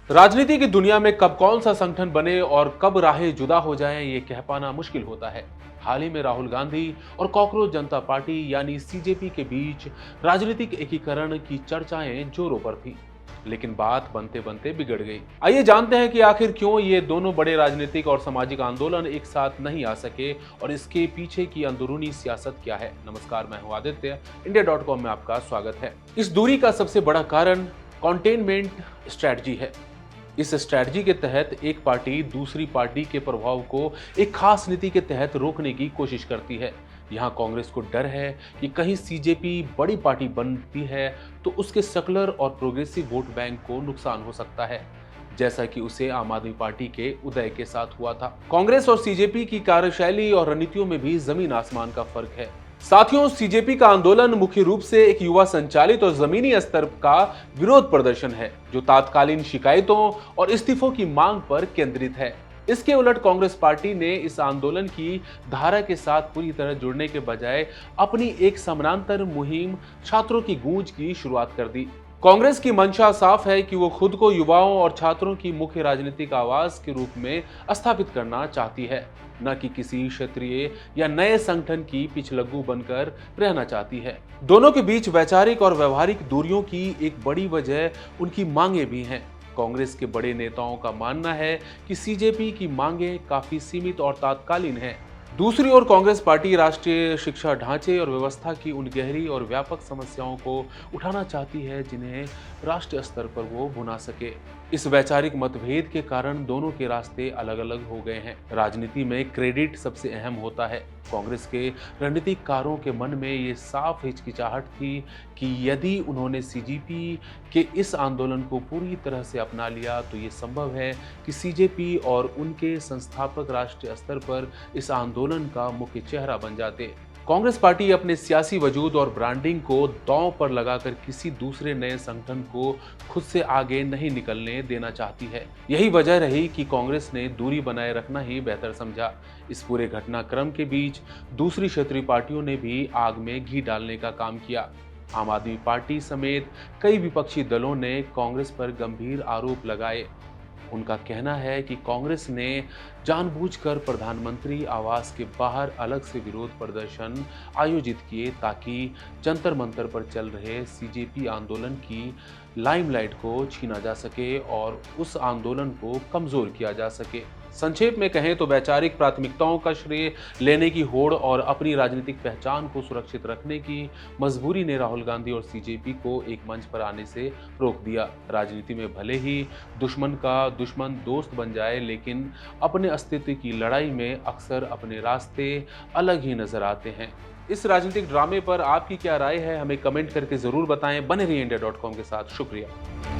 राजनीति की दुनिया में कब कौन सा संगठन बने और कब राहें जुदा हो जाएं, ये कह पाना मुश्किल होता है। हाल ही में राहुल गांधी और कॉकरोच जनता पार्टी यानी सीजेपी के बीच राजनीतिक एकीकरण की चर्चाएं जोरों पर थी, लेकिन बात बनते बनते बिगड़ गई। आइए जानते हैं कि आखिर क्यों ये दोनों बड़े राजनीतिक और सामाजिक आंदोलन एक साथ नहीं आ सके और इसके पीछे की अंदरूनी सियासत क्या है। नमस्कार, मैं हूं आदित्य, इंडिया.com में आपका स्वागत है। इस दूरी का सबसे बड़ा कारण कंटेनमेंट स्ट्रेटजी है। इस स्ट्रैटेजी के तहत एक पार्टी दूसरी पार्टी के प्रभाव को एक खास नीति के तहत रोकने की कोशिश करती है। यहाँ कांग्रेस को डर है कि कहीं सीजेपी बड़ी पार्टी बनती है तो उसके सेकुलर और प्रोग्रेसिव वोट बैंक को नुकसान हो सकता है, जैसा कि उसे आम आदमी पार्टी के उदय के साथ हुआ था। कांग्रेस और सीजेपी की कार्यशैली और रणनीतियों में भी जमीन आसमान का फर्क है। साथियों, सीजेपी का आंदोलन मुख्य रूप से एक युवा संचालित और जमीनी स्तर का विरोध प्रदर्शन है, जो तात्कालीन शिकायतों और इस्तीफों की मांग पर केंद्रित है। इसके उलट कांग्रेस पार्टी ने इस आंदोलन की धारा के साथ पूरी तरह जुड़ने के बजाय अपनी एक समानांतर मुहिम छात्रों की गूंज की शुरुआत कर दी। कांग्रेस की मंशा साफ है कि वो खुद को युवाओं और छात्रों की मुख्य राजनीतिक आवाज के रूप में स्थापित करना चाहती है, न कि किसी क्षेत्रीय या नए संगठन की पिछलग्गू बनकर रहना चाहती है। दोनों के बीच वैचारिक और व्यवहारिक दूरियों की एक बड़ी वजह उनकी मांगे भी हैं। कांग्रेस के बड़े नेताओं का मानना है कि सीजेपी की मांगे काफी सीमित और तात्कालीन हैं। दूसरी ओर कांग्रेस पार्टी राष्ट्रीय शिक्षा ढांचे और व्यवस्था की उन गहरी और व्यापक समस्याओं को उठाना चाहती है जिन्हें राष्ट्रीय स्तर पर वो भुना सके। इस वैचारिक मतभेद के कारण दोनों के रास्ते अलग अलग हो गए हैं। राजनीति में क्रेडिट सबसे अहम होता है। कांग्रेस के रणनीतिकारों के मन में ये साफ हिचकिचाहट थी कि यदि उन्होंने सीजेपी के इस आंदोलन को पूरी तरह से अपना लिया तो ये संभव है कि सीजेपी और उनके संस्थापक राष्ट्रीय स्तर पर इस आंदोलन का मुख्य चेहरा बन जाते। कांग्रेस पार्टी अपने सियासी वजूद और ब्रांडिंग को दांव पर लगाकर किसी दूसरे नए संगठन को खुद से आगे नहीं निकलने देना चाहती है। यही वजह रही कि कांग्रेस ने दूरी बनाए रखना ही बेहतर समझा। इस पूरे घटनाक्रम के बीच दूसरी क्षेत्रीय पार्टियों ने भी आग में घी डालने का काम किया। आम आदमी पार्टी समेत कई विपक्षी दलों ने कांग्रेस पर गंभीर आरोप लगाए। उनका कहना है कि कांग्रेस ने जानबूझकर प्रधानमंत्री आवास के बाहर अलग से विरोध प्रदर्शन आयोजित किए ताकि जंतर मंतर पर चल रहे सीजेपी आंदोलन की लाइमलाइट को छीना जा सके और उस आंदोलन को कमजोर किया जा सके। संक्षेप में कहें तो वैचारिक प्राथमिकताओं का श्रेय लेने की होड़ और अपनी राजनीतिक पहचान को सुरक्षित रखने की मजबूरी ने राहुल गांधी और सीजेपी को एक मंच पर आने से रोक दिया। राजनीति में भले ही दुश्मन का दुश्मन दोस्त बन जाए, लेकिन अपने अस्तित्व की लड़ाई में अक्सर अपने रास्ते अलग ही नजर आते हैं। इस राजनीतिक ड्रामे पर आपकी क्या राय है, हमें कमेंट करके जरूर बताएं। बने रहिए इंडिया.com के साथ। शुक्रिया।